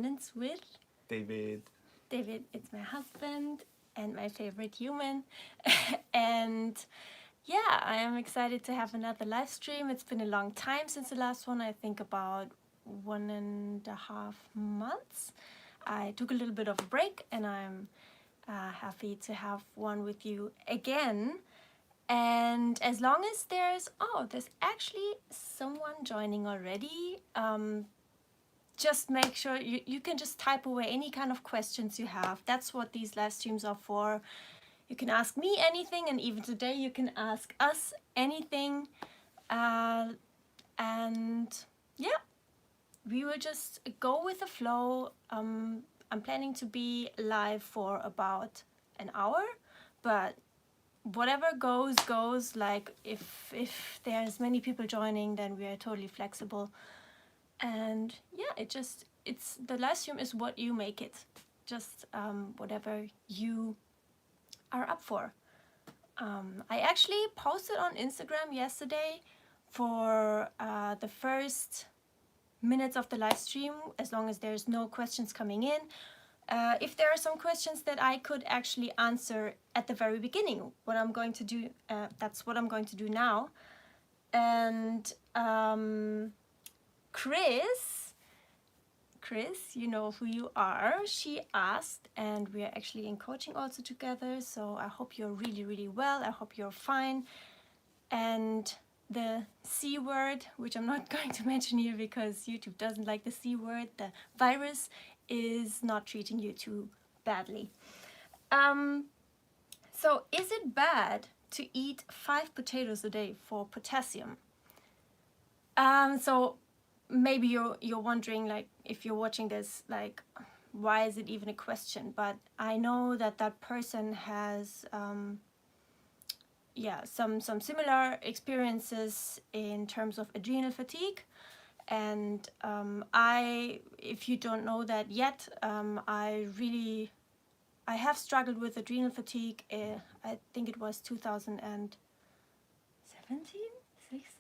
Correspondence with David. David, it's my husband and my favorite human. And yeah, I am excited to have another live stream. It's been a long time since the last one, I think about 1.5 months. I took a little bit of a break and I'm happy to have one with you again. And as long as there's actually someone joining already. Just make sure you can just type away any kind of questions you have. That's what these live streams are for. You can ask me anything, and even today you can ask us anything. And yeah, we will just go with the flow. I'm planning to be live for about an hour, but whatever goes. Like if there's many people joining, then we are totally flexible. And yeah, it's the live stream is what you make it, just whatever you are up for. I actually posted on Instagram yesterday for the first minutes of the live stream, as long as there's no questions coming in. If there are some questions that I could actually answer at the very beginning, what I'm going to do, that's what I'm going to do now. And Chris, you know who you are. She asked, and we are actually in coaching also together. So I hope you're really, really well. I hope you're fine. And the C word, which I'm not going to mention here because YouTube doesn't like the C word, the virus is not treating you too badly. So is it bad to eat 5 potatoes a day for potassium? So maybe you're wondering, like, if you're watching this, like, why is it even a question? But I know that person has some similar experiences in terms of adrenal fatigue. And if you don't know that yet, I have struggled with adrenal fatigue. I think it was 2017, 6.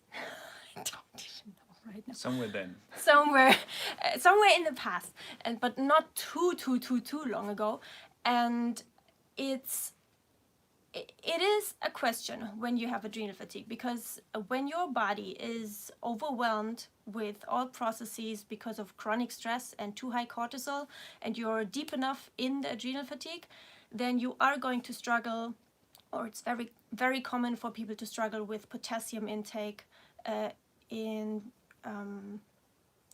I don't even know right now. Somewhere then. Somewhere in the past, but not too long ago. And it is a question when you have adrenal fatigue, because when your body is overwhelmed with all processes because of chronic stress and too high cortisol, and you're deep enough in the adrenal fatigue, then you are going to struggle, or it's very, very common for people to struggle with potassium intake in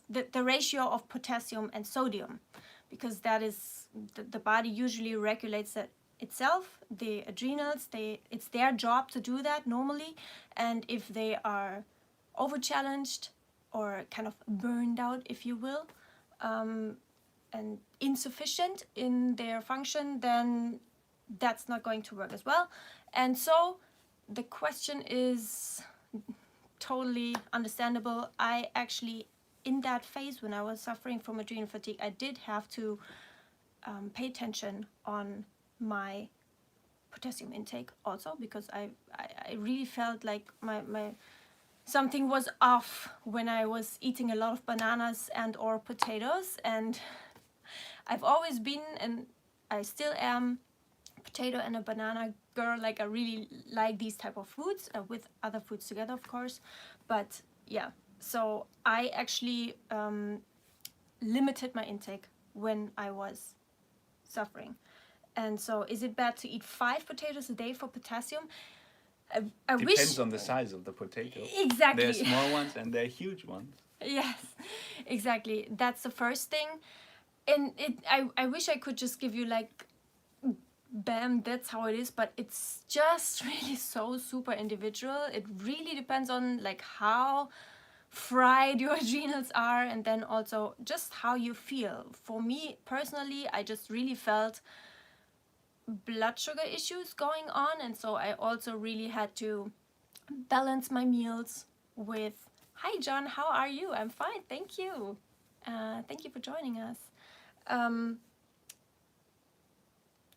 the ratio of potassium and sodium, because that is the body usually regulates that itself. The adrenals, it's their job to do that normally, and if they are over challenged or kind of burned out, if you will, and insufficient in their function, then that's not going to work as well. And so the question is totally understandable. I actually, in that phase when I was suffering from adrenal fatigue, I did have to pay attention on my potassium intake also, because I really felt like my something was off when I was eating a lot of bananas and or potatoes. And I've always been, and I still am, potato and a banana girl. Like, I really like these type of foods, with other foods together, of course. But yeah, so I actually limited my intake when I was suffering. And so is it bad to eat 5 potatoes a day for potassium? I Depends on the size of the potato. Exactly. There are small ones and there are huge ones. Yes, exactly. That's the first thing. And I wish I could just give you like, bam, that's how it is, but it's just really so super individual. It really depends on like how fried your adrenals are, and then also just how you feel. For me personally, I just really felt blood sugar issues going on, and so I also really had to balance my meals with, hi John, how are you? I'm fine, thank you. Thank you for joining us.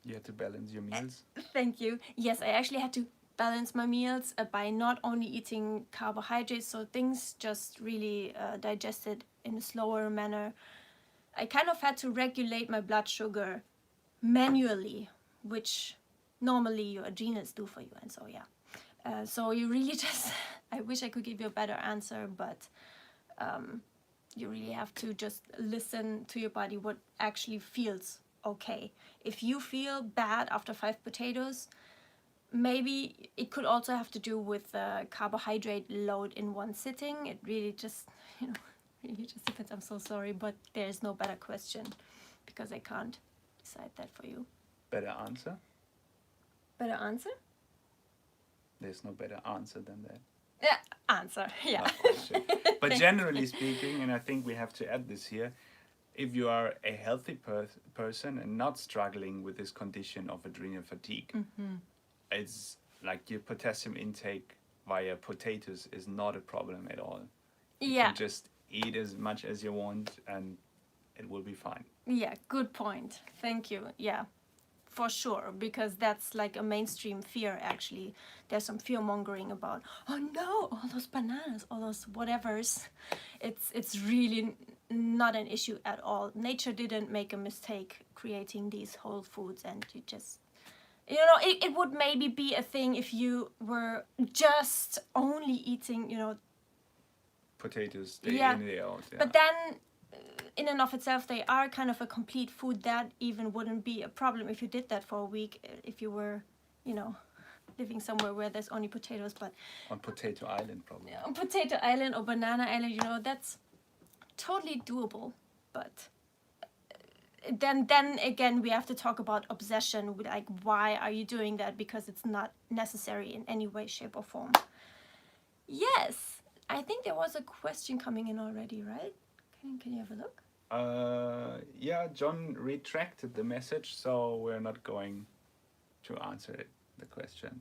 You had to balance your meals? Thank you. Yes, I actually had to balance my meals by not only eating carbohydrates, so things just really digested in a slower manner, I kind of had to regulate my blood sugar manually, which normally your adrenals do for you. And so, yeah. So you really just, I wish I could give you a better answer, but you really have to just listen to your body, what actually feels okay. If you feel bad after 5 potatoes, maybe it could also have to do with the carbohydrate load in one sitting. It really just, really just depends. I'm so sorry, but there's no better question because I can't decide that for you. Better answer? Better answer? There's no better answer than that. Yeah, answer. Yeah. Not question. But generally speaking, and I think we have to add this here, if you are a healthy person and not struggling with this condition of adrenal fatigue, it's like your potassium intake via potatoes is not a problem at all. You can just eat as much as you want and it will be fine. Yeah, good point. Thank you. Yeah, for sure, because that's like a mainstream fear actually. There's some fear mongering about, oh no, all those bananas, all those whatevers. It's really not an issue at all. Nature didn't make a mistake creating these whole foods, and you just, it would maybe be a thing if you were just only eating, Potatoes day in, day out. Yeah. But then in and of itself, they are kind of a complete food. That even wouldn't be a problem if you did that for a week, if you were, living somewhere where there's only potatoes. But on Potato Island, probably. On Potato Island or Banana Island, that's totally doable. But then again, we have to talk about obsession. Like, why are you doing that? Because it's not necessary in any way, shape, or form. Yes, I think there was a question coming in already, right? Can you have a look? Yeah, John retracted the message, so we're not going to answer it, the question.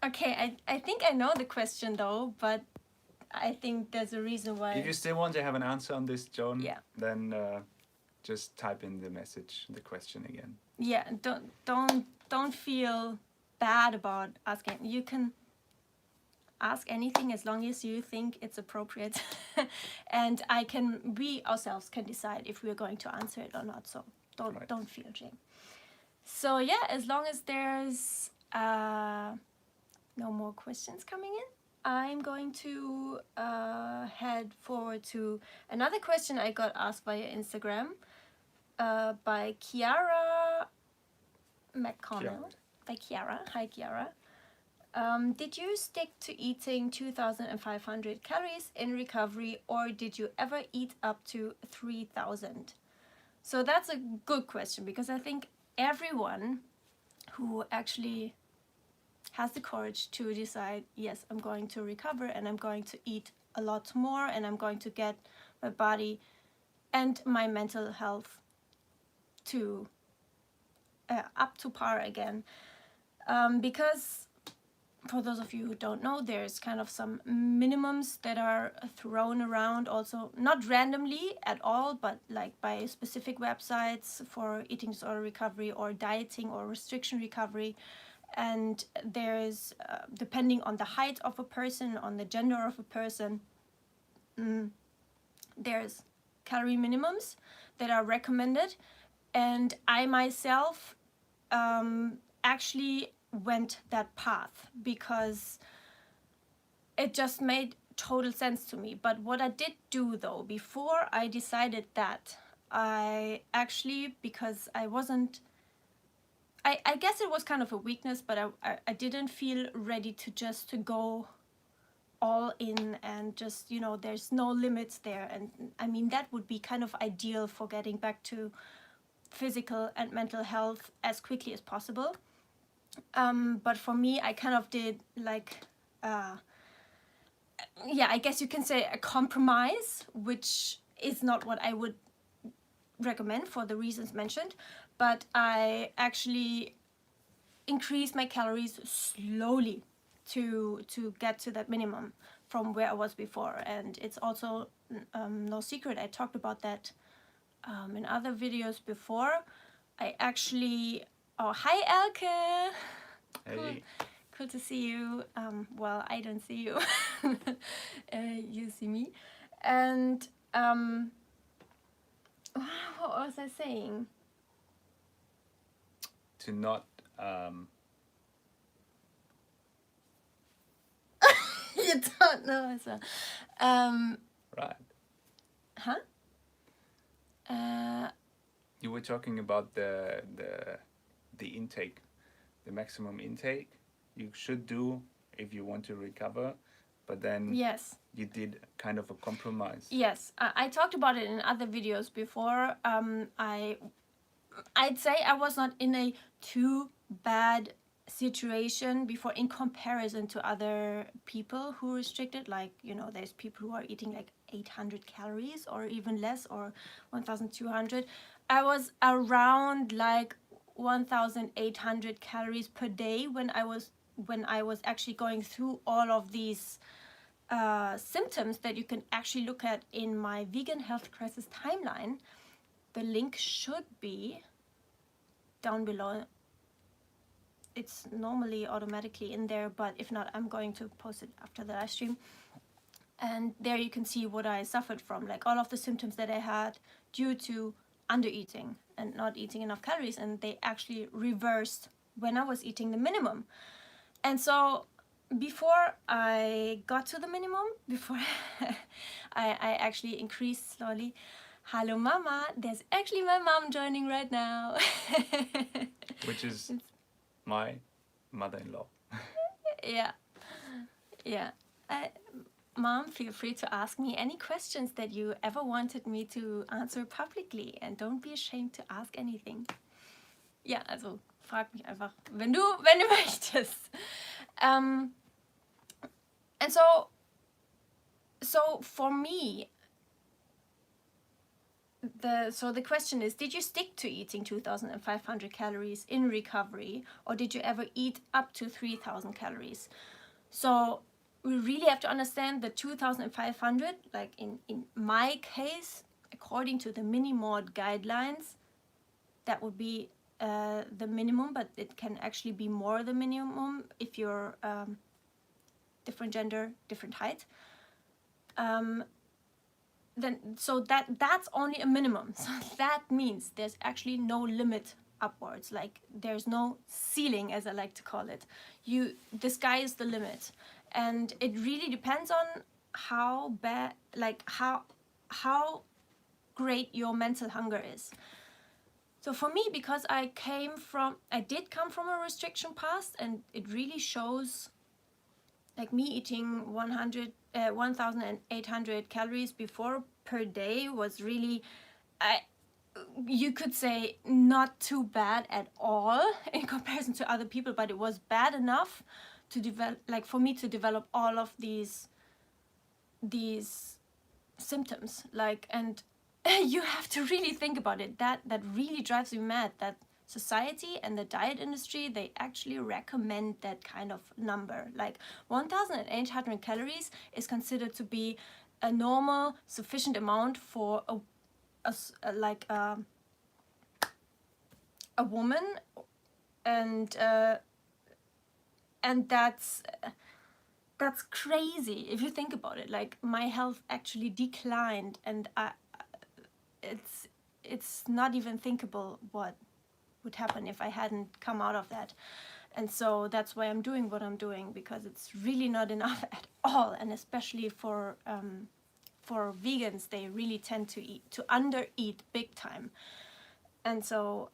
Okay, I think I know the question though, but I think there's a reason why. If you still want to have an answer on this, John, yeah, then just type in the message, the question again. Yeah, don't feel bad about asking. You can ask anything as long as you think it's appropriate, and we ourselves can decide if we're going to answer it or not. So don't feel shame. So yeah, as long as there's no more questions coming in, I'm going to head forward to another question I got asked via Instagram by Kiara McConnell. By Kiara. Hi, Kiara. Did you stick to eating 2,500 calories in recovery, or did you ever eat up to 3,000? So that's a good question, because I think everyone who actually has the courage to decide, yes, I'm going to recover and I'm going to eat a lot more and I'm going to get my body and my mental health to up to par again. Because for those of you who don't know, there's kind of some minimums that are thrown around, also not randomly at all, but like by specific websites for eating disorder recovery or dieting or restriction recovery. And there's, depending on the height of a person, on the gender of a person, there's calorie minimums that are recommended. And I myself actually went that path because it just made total sense to me. But what I did do though, before I decided that, I actually, because I wasn't, I guess it was kind of a weakness, but I didn't feel ready to go all in and just, there's no limits there. And I mean, that would be kind of ideal for getting back to physical and mental health as quickly as possible. But for me, I kind of did like, I guess you can say a compromise, which is not what I would recommend for the reasons mentioned. But I actually increased my calories slowly to get to that minimum from where I was before. And it's also no secret, I talked about that in other videos before. I actually, oh, hi Elke! Hey. Cool to see you. Well, I don't see you. You see me. And What was I saying? To not You don't know as well. right. Huh? You were talking about the intake, the maximum intake you should do if you want to recover, but then Yes. you did kind of a compromise. Yes, I talked about it in other videos before. I'd say I was not in a too bad situation before in comparison to other people who restricted. Like, you know, there's people who are eating like 800 calories or even less, or 1,200. I was around like 1,800 calories per day when I was actually going through all of these symptoms that you can actually look at in my vegan health crisis timeline. The link should be down below. It's normally automatically in there, but if not, I'm going to post it after the live stream. And there you can see what I suffered from, like all of the symptoms that I had due to undereating and not eating enough calories, and they actually reversed when I was eating the minimum. And so before I got to the minimum, before I actually increased slowly. Hello mama, there's actually my mom joining right now. Which is my mother-in-law. Yeah, yeah. Mom, feel free to ask me any questions that you ever wanted me to answer publicly, and don't be ashamed to ask anything. Ja, also frag mich einfach, wenn du möchtest. And so for me, the question is, did you stick to eating 2,500 calories in recovery, or did you ever eat up to 3,000 calories? So we really have to understand the 2,500, like in my case, according to the Minimod guidelines, that would be the minimum, but it can actually be more the minimum if you're different gender, different height. Then so that's only a minimum. So that means there's actually no limit upwards. Like there's no ceiling, as I like to call it. The sky is the limit, and it really depends on how bad, like how great your mental hunger is. So for me, because I did come from a restriction past, and it really shows, like me eating 1,800 calories before per day was really, you could say, not too bad at all in comparison to other people, but it was bad enough to develop, like for me to develop all of these symptoms, like, and you have to really think about it. That really drives me mad, that society and the diet industry, they actually recommend that kind of number. Like 1,800 calories is considered to be a normal, sufficient amount for a woman, and that's crazy if you think about it. Like my health actually declined, and it's not even thinkable what would happen if I hadn't come out of that. And so that's why I'm doing what I'm doing, because it's really not enough at all. And especially for vegans, they really tend to undereat big time. And so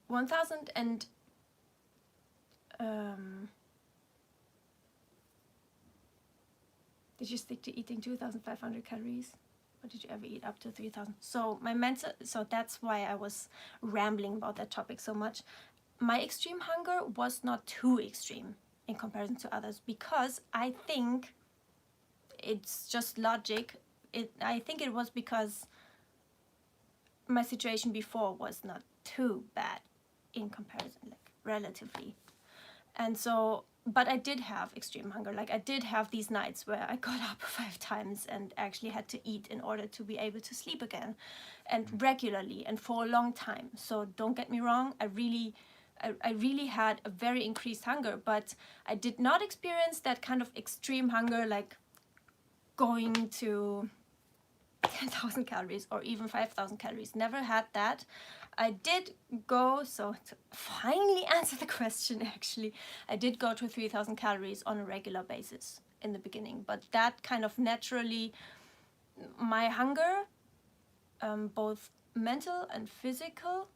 1,000 and did you stick to eating 2,500 calories? Or did you ever eat up to 3,000? So that's why I was rambling about that topic so much. My extreme hunger was not too extreme in comparison to others, because I think it's just logic. I think it was because my situation before was not too bad in comparison, like relatively. And so, but I did have extreme hunger. Like I did have these nights where I got up 5 times and actually had to eat in order to be able to sleep again, and regularly and for a long time. So don't get me wrong, I really had a very increased hunger, but I did not experience that kind of extreme hunger, like going to 10,000 calories or even 5,000 calories. Never had that. I did go, so to finally answer the question actually, I did go to 3,000 calories on a regular basis in the beginning, but that kind of naturally, my hunger, both mental and physical,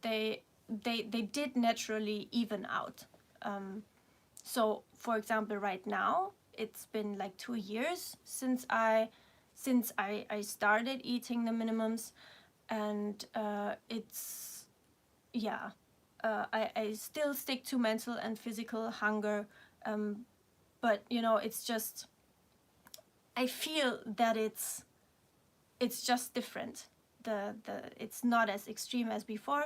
they did naturally even out. So for example, right now, it's been like 2 years since I started eating the minimums, and it's, yeah, I still stick to mental and physical hunger, but you know, it's just, I feel that it's just different. It's not as extreme as before,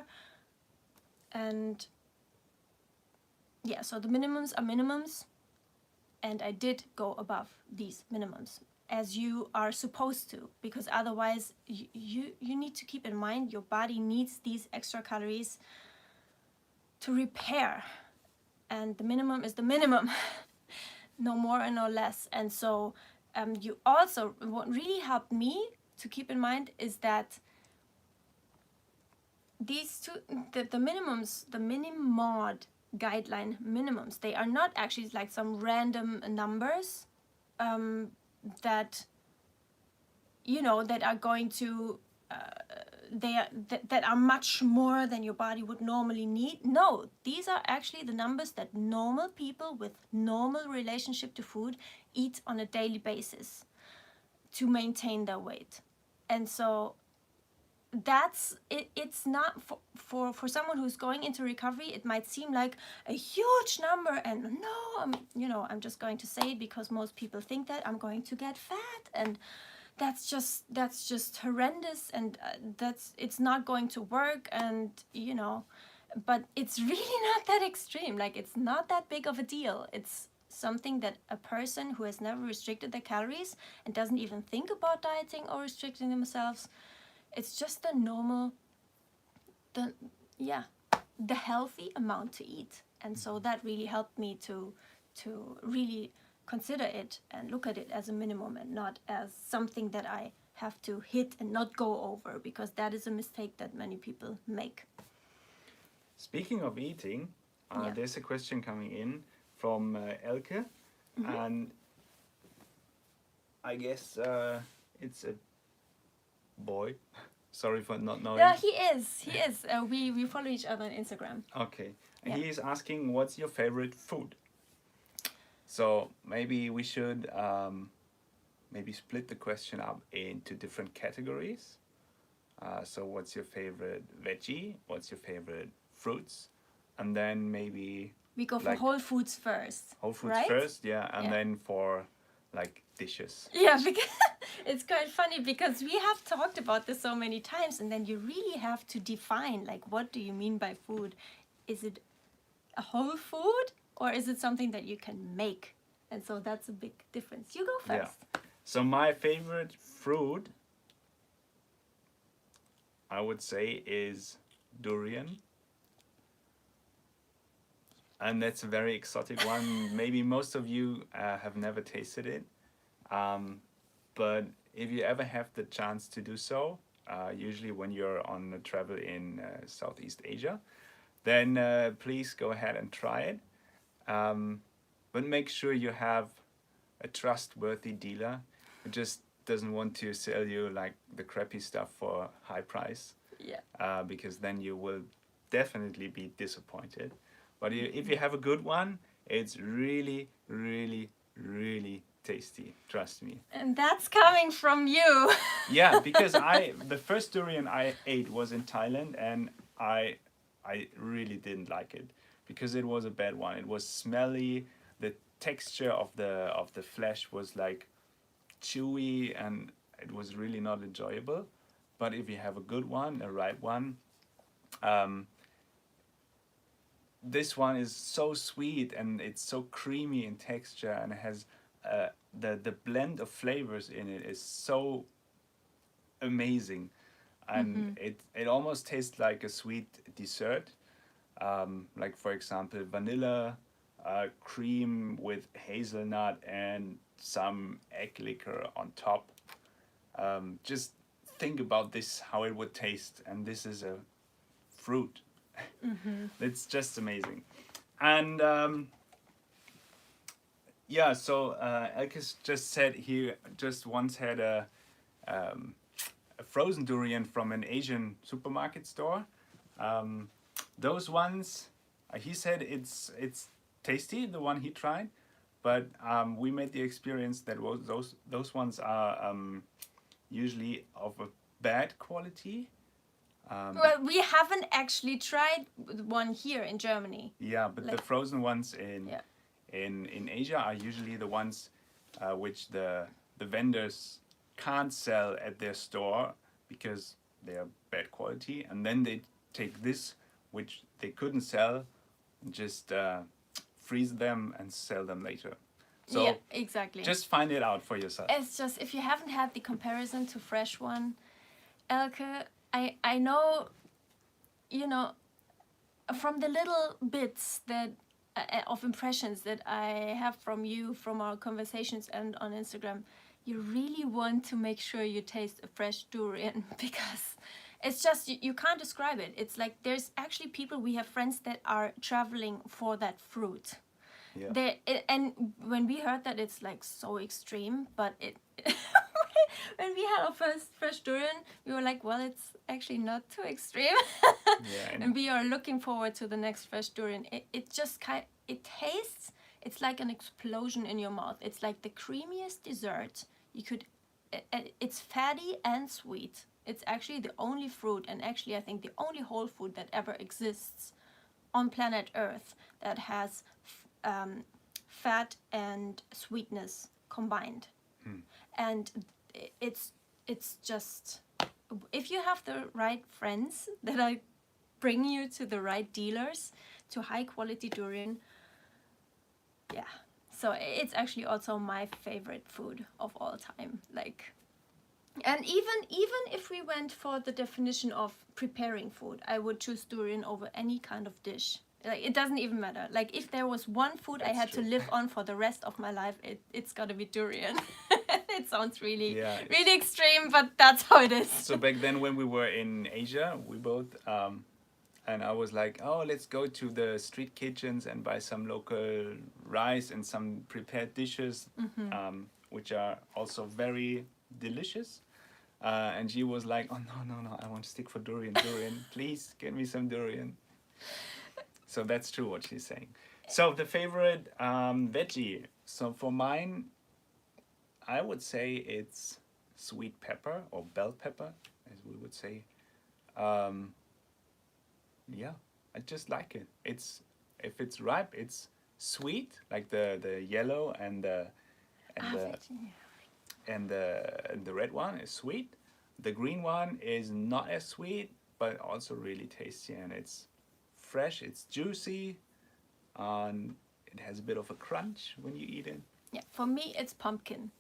and yeah, so the minimums are minimums, and I did go above these minimums, as you are supposed to, because otherwise you need to keep in mind your body needs these extra calories to repair, and the minimum is the minimum. No more and no less. And so you also, what really helped me to keep in mind is that these two, the minimums, the minimod guideline minimums, they are not actually like some random numbers that, you know, that are going to that are much more than your body would normally need. No, these are actually the numbers that normal people with normal relationship to food eat on a daily basis to maintain their weight. And so that's it. It's not for someone who's going into recovery, it might seem like a huge number, and no, I'm just going to say it because most people think that I'm going to get fat, and that's just horrendous, and it's not going to work, and but it's really not that extreme. Like, it's not that big of a deal. It's something that a person who has never restricted their calories and doesn't even think about dieting or restricting themselves, it's just the normal, the healthy amount to eat. And so that really helped me to really consider it and look at it as a minimum and not as something that I have to hit and not go over, because that is a mistake that many people make. Speaking of eating, there's a question coming in from Elke, and I guess it's a boy. Sorry for not knowing. Yeah, he is. We follow each other on Instagram. Okay. And he is asking, what's your favorite food? So maybe we should maybe split the question up into different categories. So what's your favorite veggie? What's your favorite fruits? And then maybe we go for whole foods first. Whole foods right? first, yeah. And then for like dishes. Yeah, because it's quite funny because we have talked about this so many times, and then you really have to define, like, what do you mean by food? Is it a whole food, or is it something that you can make? And so that's a big difference. You go first. Yeah. So my favorite fruit, I would say, is durian. And that's a very exotic one. Maybe most of you have never tasted it. But if you ever have the chance to do so, usually when you're on a travel in Southeast Asia, then please go ahead and try it. But make sure you have a trustworthy dealer who just doesn't want to sell you like the crappy stuff for high price. Yeah. Because then you will definitely be disappointed. But if you have a good one, it's really, really, really tasty. Trust me. And that's coming from you. Yeah, because the first durian I ate was in Thailand, and I really didn't like it because it was a bad one. It was smelly. The texture of the flesh was like chewy, and it was really not enjoyable. But if you have a good one, a right one, this one is so sweet and it's so creamy in texture, and it has the blend of flavors in it is so amazing, and it almost tastes like a sweet dessert, like for example vanilla cream with hazelnut and some egg liquor on top. just think about this, how it would taste, and this is a fruit. It's just amazing. And yeah, so Elkis just said he just once had a frozen durian from an Asian supermarket store. Those ones, he said it's tasty, the one he tried, but we made the experience that those ones are usually of a bad quality. Well, we haven't actually tried one here in Germany. Yeah, but the frozen ones Yeah. in Asia are usually the ones which the vendors can't sell at their store because they are bad quality, and then they take this which they couldn't sell, and just freeze them and sell them later. So yeah, exactly. just find it out for yourself. It's just, if you haven't had the comparison to fresh one, Elke, I know, you know, from the little bits that of impressions that I have from you, from our conversations and on Instagram, you really want to make sure you taste a fresh durian, because it's just, you can't describe it. It's like, there's actually people, we have friends that are traveling for that fruit. Yeah. And when we heard that, it's like so extreme, but it when we had our first fresh durian, we were like, well, it's actually not too extreme. Yeah, And we are looking forward to the next fresh durian. It just it tastes, it's like an explosion in your mouth. It's like the creamiest dessert you could. It's fatty and sweet. It's actually the only fruit, and actually I think the only whole food that ever exists on planet Earth that has fat and sweetness combined. And it's just, if you have the right friends that are bring you to the right dealers to high quality durian, yeah. So it's actually also my favorite food of all time. Like, and even if we went for the definition of preparing food, I would choose durian over any kind of dish. Like, it doesn't even matter. Like, if there was one food I had to live on for the rest of my life, it's gotta be durian. It sounds really extreme, but that's how it is. So back then when we were in Asia, we both and I was like, oh, let's go to the street kitchens and buy some local rice and some prepared dishes, which are also very delicious. And she was like, oh, no, I want to stick for durian. Please get me some durian. So that's true what she's saying. So the favorite veggie. So for mine, I would say it's sweet pepper, or bell pepper, as we would say. Yeah, I just like it. If it's ripe, it's sweet, like the yellow and the red one is sweet. The green one is not as sweet, but also really tasty, and it's fresh, it's juicy, and it has a bit of a crunch when you eat it. Yeah, for me it's pumpkin.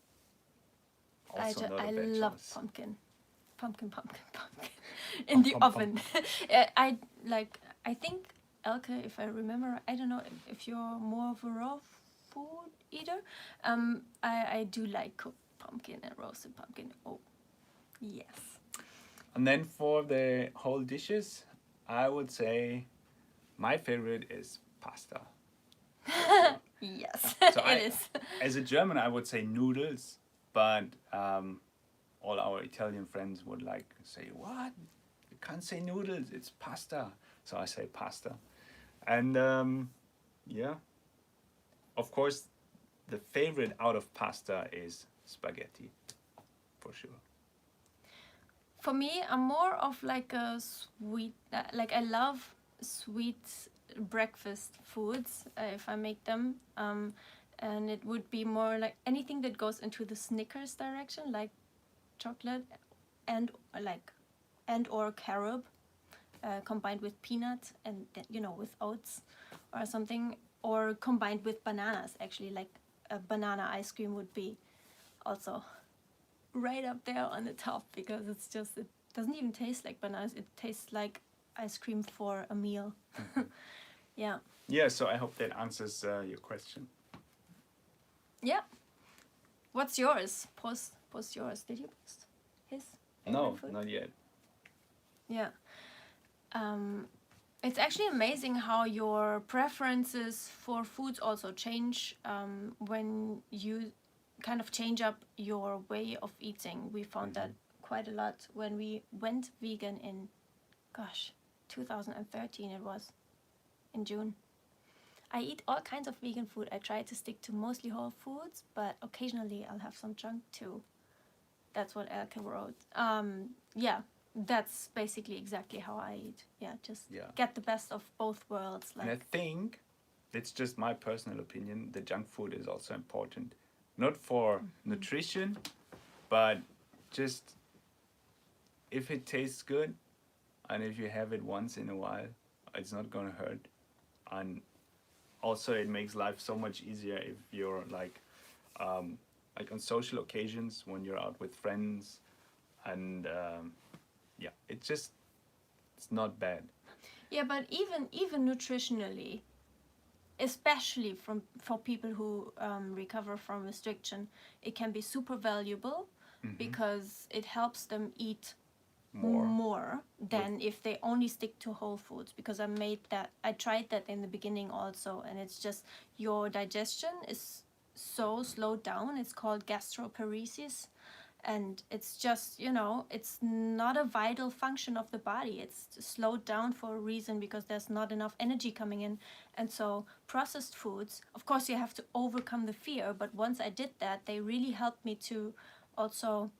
Also I love pumpkin. Pumpkin in Pum, the pum, oven. I think, Elke, if I remember, I don't know if you're more of a raw food eater. I do like cooked pumpkin and roasted pumpkin. Oh, yes. And then for the whole dishes, I would say my favorite is pasta. Yes, So it is. As a German, I would say noodles, but all our Italian friends would like say, what? You can't say noodles, it's pasta. So I say pasta. And yeah, of course, the favorite out of pasta is spaghetti, for sure. For me, I'm more of like a sweet, like I love sweet breakfast foods if I make them. And it would be more like anything that goes into the Snickers direction, like chocolate and or carob combined with peanut and with oats or something, or combined with bananas. Actually, like a banana ice cream would be also right up there on the top, because it doesn't even taste like bananas. It tastes like ice cream for a meal. Yeah. Yeah, so I hope that answers your question. Yeah. What's yours? Post yours. Did you post? favorite No, food? not yet. Yeah. It's actually amazing how your preferences for foods also change when you kind of change up your way of eating. We found that quite a lot when we went vegan in, 2013 it was, in June. I eat all kinds of vegan food. I try to stick to mostly whole foods, but occasionally I'll have some junk too. That's what Elke wrote. Yeah, that's basically exactly how I eat. Yeah, just get the best of both worlds. And I think, it's just my personal opinion, the junk food is also important. Not for nutrition, but just if it tastes good and if you have it once in a while, it's not gonna hurt. And also it makes life so much easier if you're like on social occasions when you're out with friends, and yeah, it's not bad. Yeah, but even nutritionally, especially for people who recover from restriction, it can be super valuable because it helps them eat more than if they only stick to whole foods. Because I tried that in the beginning also, and it's just your digestion is so slowed down. It's called gastroparesis, and it's just, it's not a vital function of the body. It's slowed down for a reason, because there's not enough energy coming in. And so processed foods, of course you have to overcome the fear, but once I did that, they really helped me to also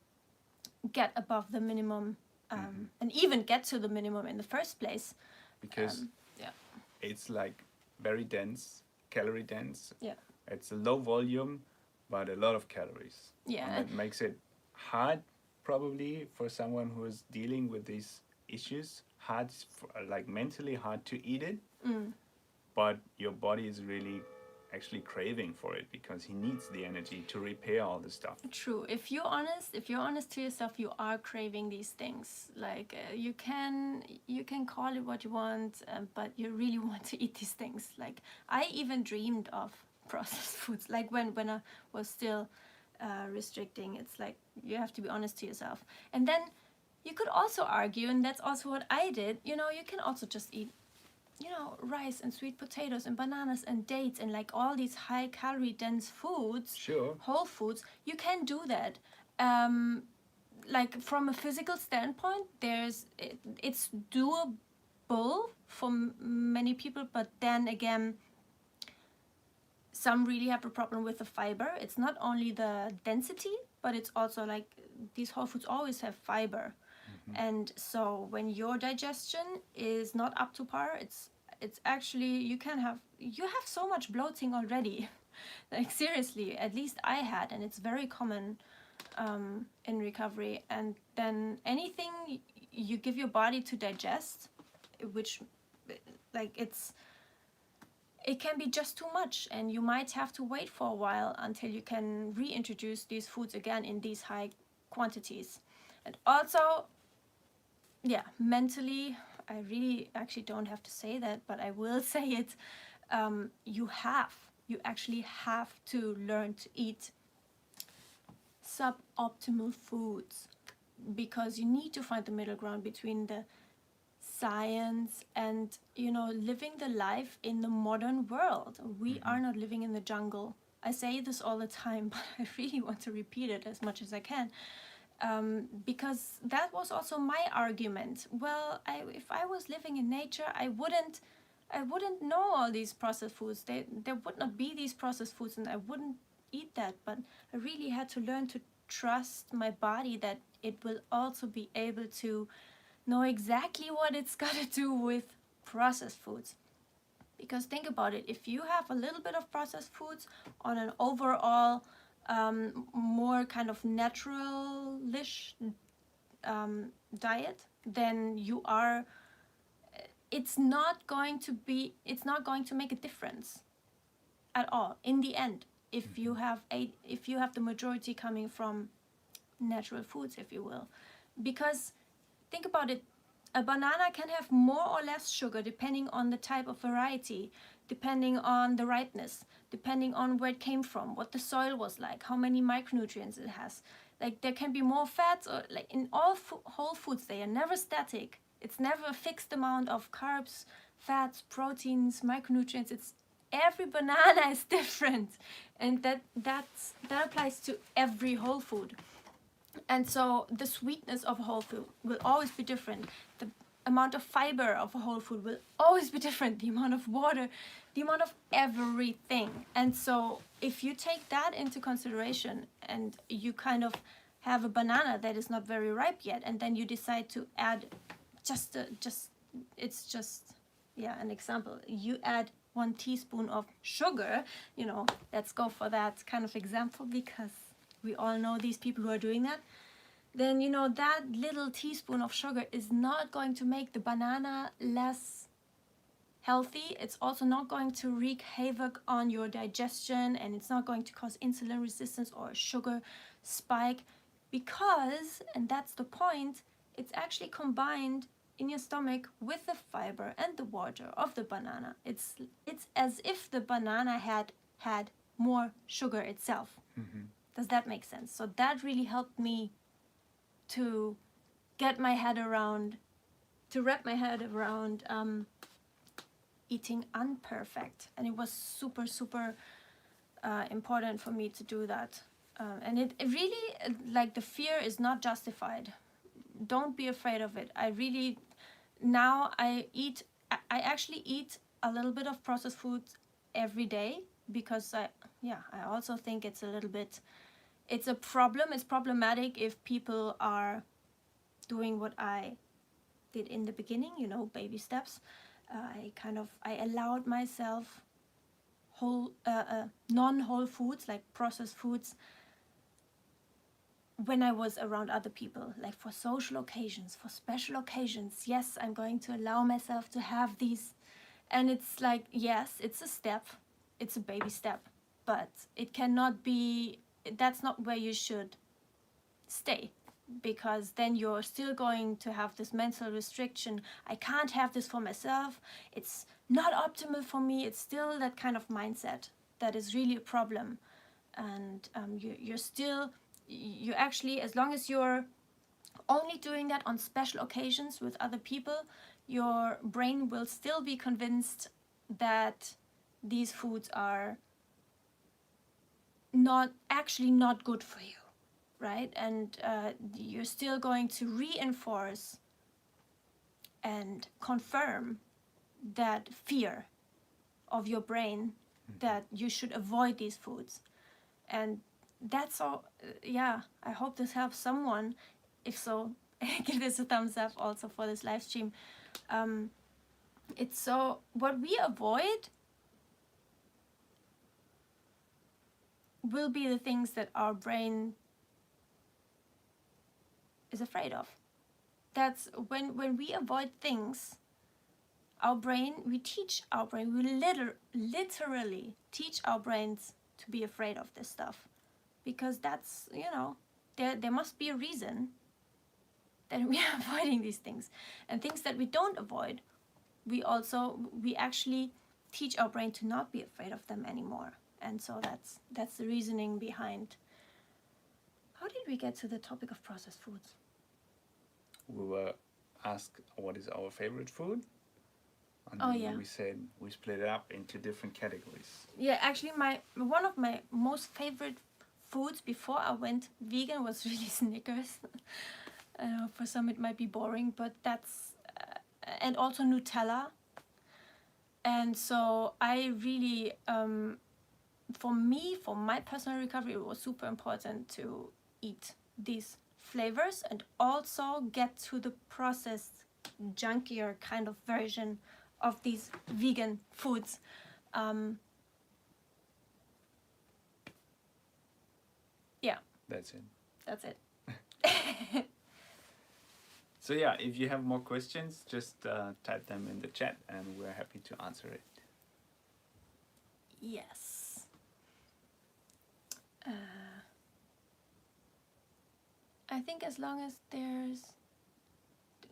get above the minimum, and even get to the minimum in the first place. Because it's like very dense, calorie dense. Yeah. It's a low volume, but a lot of calories. Yeah. And that makes it hard, probably, for someone who is dealing with these issues. Hard, like mentally hard to eat it. But your body is really actually craving for it, because he needs the energy to repair all the stuff. True. If you're honest to yourself, you are craving these things. Like you can call it what you want, but you really want to eat these things. Like I even dreamed of processed foods. Like when I was still restricting, it's like you have to be honest to yourself. And then you could also argue, and that's also what I did. You can also just eat, rice and sweet potatoes and bananas and dates and like all these high calorie dense foods, whole foods. You can do that. Like from a physical standpoint, it's doable for many people, but then again, some really have a problem with the fiber. It's not only the density, but it's also like these whole foods always have fiber. And so when your digestion is not up to par, it's actually, you have so much bloating already. Like seriously, at least I had, and it's very common in recovery. And then anything you give your body to digest, which like it can be just too much, and you might have to wait for a while until you can reintroduce these foods again in these high quantities. And also, mentally, I really actually don't have to say that, but I will say it. You actually have to learn to eat suboptimal foods, because you need to find the middle ground between the science and living the life in the modern world. We are not living in the jungle. I say this all the time, but I really want to repeat it as much as I can. Because that was also my argument. Well, if I was living in nature, I wouldn't know all these processed foods. There would not be these processed foods, and I wouldn't eat that. But I really had to learn to trust my body, that it will also be able to know exactly what it's got to do with processed foods. Because think about it, if you have a little bit of processed foods on an overall more kind of natural-ish diet, then it's not going to make a difference at all in the end, if you have the majority coming from natural foods, if you will. Because think about it, a banana can have more or less sugar depending on the type of variety, depending on the ripeness, depending on where it came from, what the soil was like, how many micronutrients it has. Like there can be more fats, or like in all whole foods, they are never static. It's never a fixed amount of carbs, fats, proteins, micronutrients. It's every banana is different, and that applies to every whole food. And so the sweetness of a whole food will always be different. The amount of fiber of a whole food will always be different. The amount of water, the amount of everything. And so if you take that into consideration and you kind of have a banana that is not very ripe yet, and then you decide to add an example. You add 1 teaspoon of sugar, let's go for that kind of example because we all know these people who are doing that. Then, that little teaspoon of sugar is not going to make the banana less healthy. It's also not going to wreak havoc on your digestion, and it's not going to cause insulin resistance or a sugar spike because, and that's the point, it's actually combined in your stomach with the fiber and the water of the banana. It's as if the banana had more sugar itself. Mm-hmm. Does that make sense? So that really helped me to wrap my head around eating unperfect, and it was super important for me to do that. And it really, like, the fear is not justified. Don't be afraid of it. Now I actually eat a little bit of processed food every day because I also think it's a problem. It's problematic if people are doing what I did in the beginning, baby steps. I allowed myself non-whole foods, like processed foods, when I was around other people, like for social occasions, for special occasions. Yes, I'm going to allow myself to have these. And it's like, yes, it's a step. It's a baby step. But it cannot be, that's not where you should stay. Because then you're still going to have this mental restriction. I can't have this for myself. It's not optimal for me. It's still that kind of mindset that is really a problem. And you actually, as long as you're only doing that on special occasions with other people, your brain will still be convinced that these foods are not good for you, right? And you're still going to reinforce and confirm that fear of your brain that you should avoid these foods. And that's all. I hope this helps someone. If so, give this a thumbs up also for this live stream. It's so, what we avoid will be the things that our brain is afraid of. That's when we avoid things, we teach our brain, we literally teach our brains to be afraid of this stuff. Because that's, there must be a reason that we are avoiding these things. And things that we don't avoid, we actually teach our brain to not be afraid of them anymore. And so that's the reasoning behind. How did we get to the topic of processed foods? We were asked what is our favorite food. And we said we split it up into different categories. Yeah, actually one of my most favorite foods before I went vegan was really Snickers. For some it might be boring, but that's and also Nutella. And so I really for my personal recovery, it was super important to eat these flavors and also get to the processed, junkier kind of version of these vegan foods. That's it. So if you have more questions, just type them in the chat and we're happy to answer it. Yes. I think as long as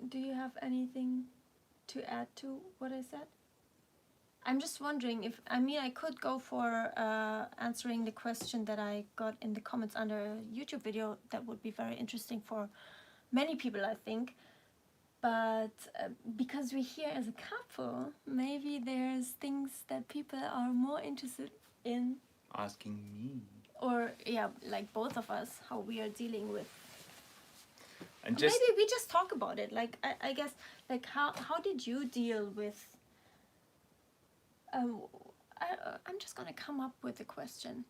do you have anything to add to what I said? I'm just wondering if, I mean, I could go for answering the question that I got in the comments under a YouTube video. That would be very interesting for many people, I think. But because we're here as a couple, maybe there's things that people are more interested in. Asking me. Or, yeah, like both of us, how we are dealing with. And just, maybe we just talk about it. Like, I guess, like, how did you deal with... I'm just gonna come up with a question.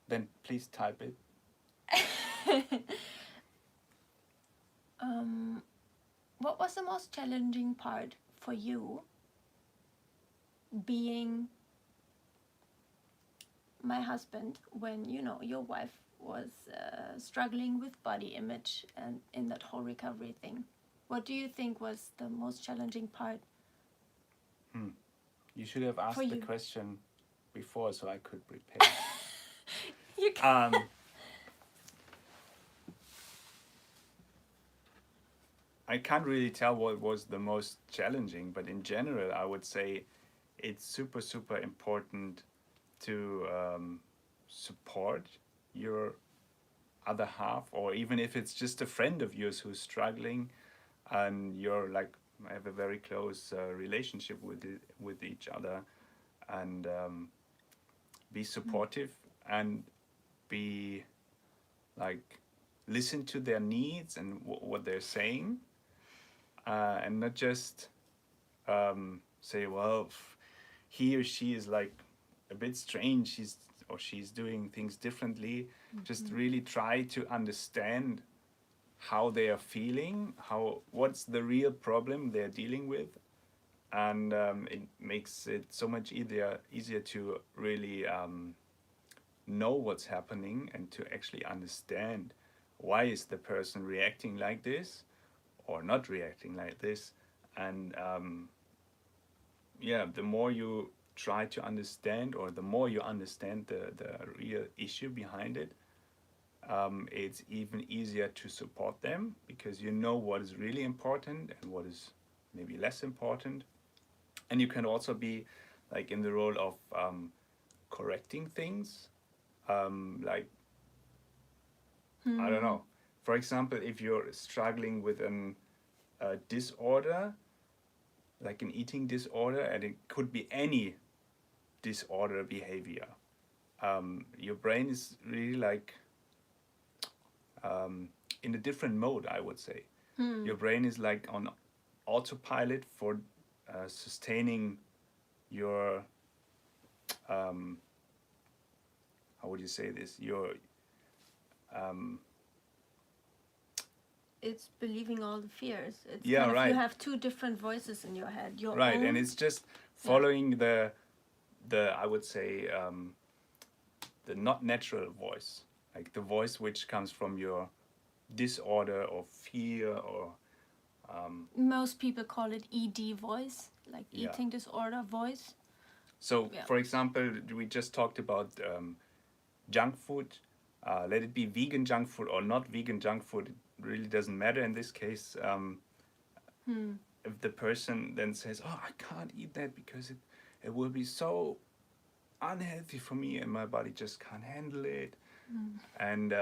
then please type it. What was the most challenging part for you being my husband when, you know, your wife was struggling with body image and in that whole recovery thing? What do you think was the most challenging part? You should have asked For the you. question before so I could prepare. You can. I can't really tell what was the most challenging, but in general, I would say it's super, super important to support your other half, or even if it's just a friend of yours who's struggling and you're like, have a very close relationship with each other, and be supportive and be like, listen to their needs and what they're saying, and not just say, well, he or she is like a bit strange, she's doing things differently. Just really try to understand how they are feeling, what's the real problem they're dealing with, and it makes it so much easier to really know what's happening and to actually understand why is the person reacting like this or not reacting like this. And the more you try to understand, or the more you understand the real issue behind it, it's even easier to support them, because you know what is really important and what is maybe less important. And you can also be like in the role of correcting things, like I don't know, for example, if you're struggling with a disorder, like an eating disorder, and it could be any disorder behavior, your brain is really like in a different mode, I would say. Your brain is like on autopilot for sustaining your how would you say this, your It's believing all the fears. It's Yeah, kind of, right. you have two different voices in your head. Your right, own. and it's just following the I would say the not natural voice, like the voice which comes from your disorder or fear, or Most people call it ED voice, like Yeah. eating disorder voice. so Yeah. for example, we just talked about junk food. Let it be vegan junk food or not vegan junk food, it really doesn't matter in this case. If the person then says, oh, I can't eat that because it will be so unhealthy for me and my body just can't handle it. And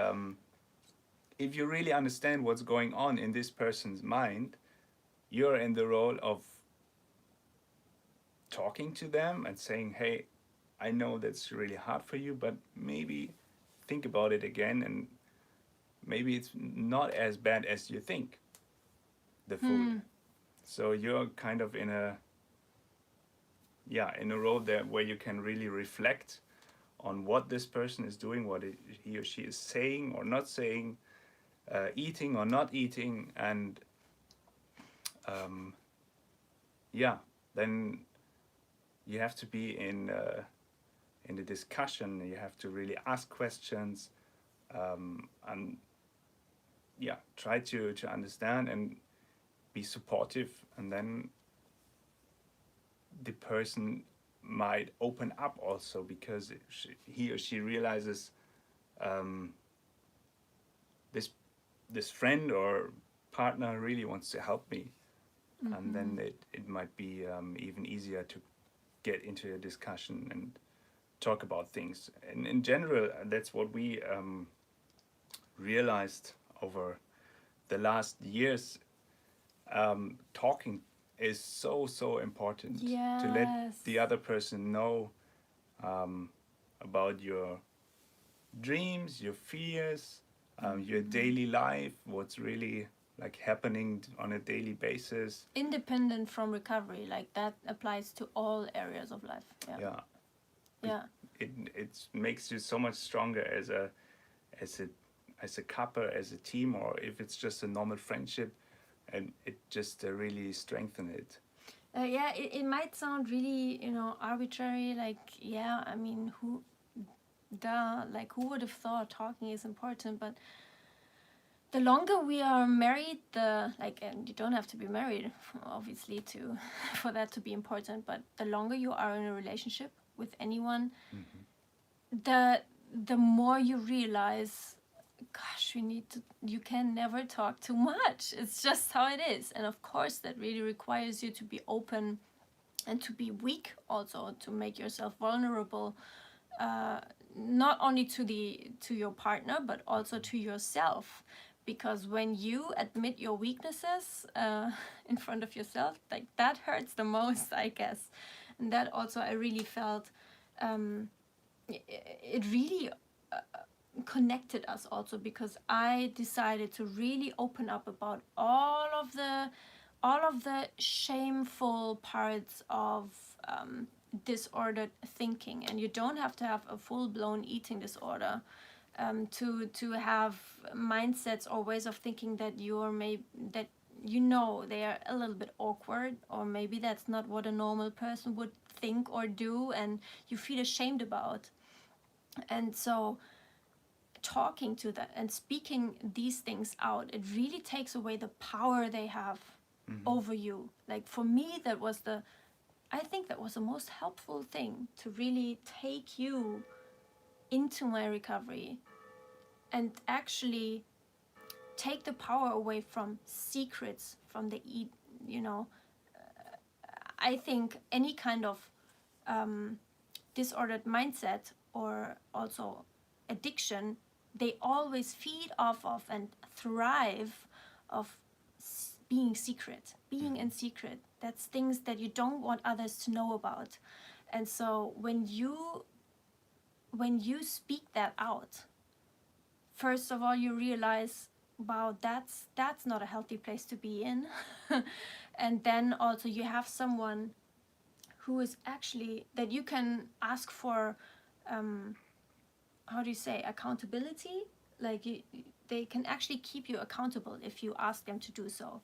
if you really understand what's going on in this person's mind, you're in the role of talking to them and saying, hey, I know that's really hard for you, but maybe think about it again, and maybe it's not as bad as you think, the food. So you're kind of in a role there where you can really reflect on what this person is doing, what he or she is saying or not saying, eating or not eating, and then you have to be in the discussion. You have to really ask questions, and try to understand and be supportive, and then the person might open up also, because he or she realizes this friend or partner really wants to help me, and then it might be even easier get into a discussion and talk about things. And in general, that's what we realized over the last years. Talking is so important to let the other person know about your dreams, your fears, your daily life, what's really like happening on a daily basis. Independent from recovery, like that applies to all areas of life. Yeah. It makes you so much stronger as a couple, as a team, or if it's just a normal friendship, and it just really strengthens it. It might sound really, arbitrary, like, I mean, who would have thought talking is important? But the longer we are married, and you don't have to be married, obviously, for that to be important, but the longer you are in a relationship with anyone, the more you realize, gosh, you can never talk too much. It's just how it is. And of course, that really requires you to be open and to be weak also, to make yourself vulnerable, not only to your partner, but also to yourself. Because when you admit your weaknesses in front of yourself, like that hurts the most, I guess. And that also I really felt, it really connected us also, because I decided to really open up about all of the shameful parts of disordered thinking. And you don't have to have a full-blown eating disorder to have mindsets or ways of thinking that they are a little bit awkward, or maybe that's not what a normal person would think or do, and you feel ashamed about. And so talking to that and speaking these things out, it really takes away the power they have over you. Like for me, I think that was the most helpful thing, to really take you into my recovery and actually take the power away from secrets, from the I think any kind of disordered mindset or also addiction, they always feed off of and thrive of being secret, being in secret. That's things that you don't want others to know about. And so when you speak that out, first of all, you realize, wow, that's not a healthy place to be in. And then also you have someone who is actually, that you can ask for, how do you say, accountability? Like they can actually keep you accountable if you ask them to do so.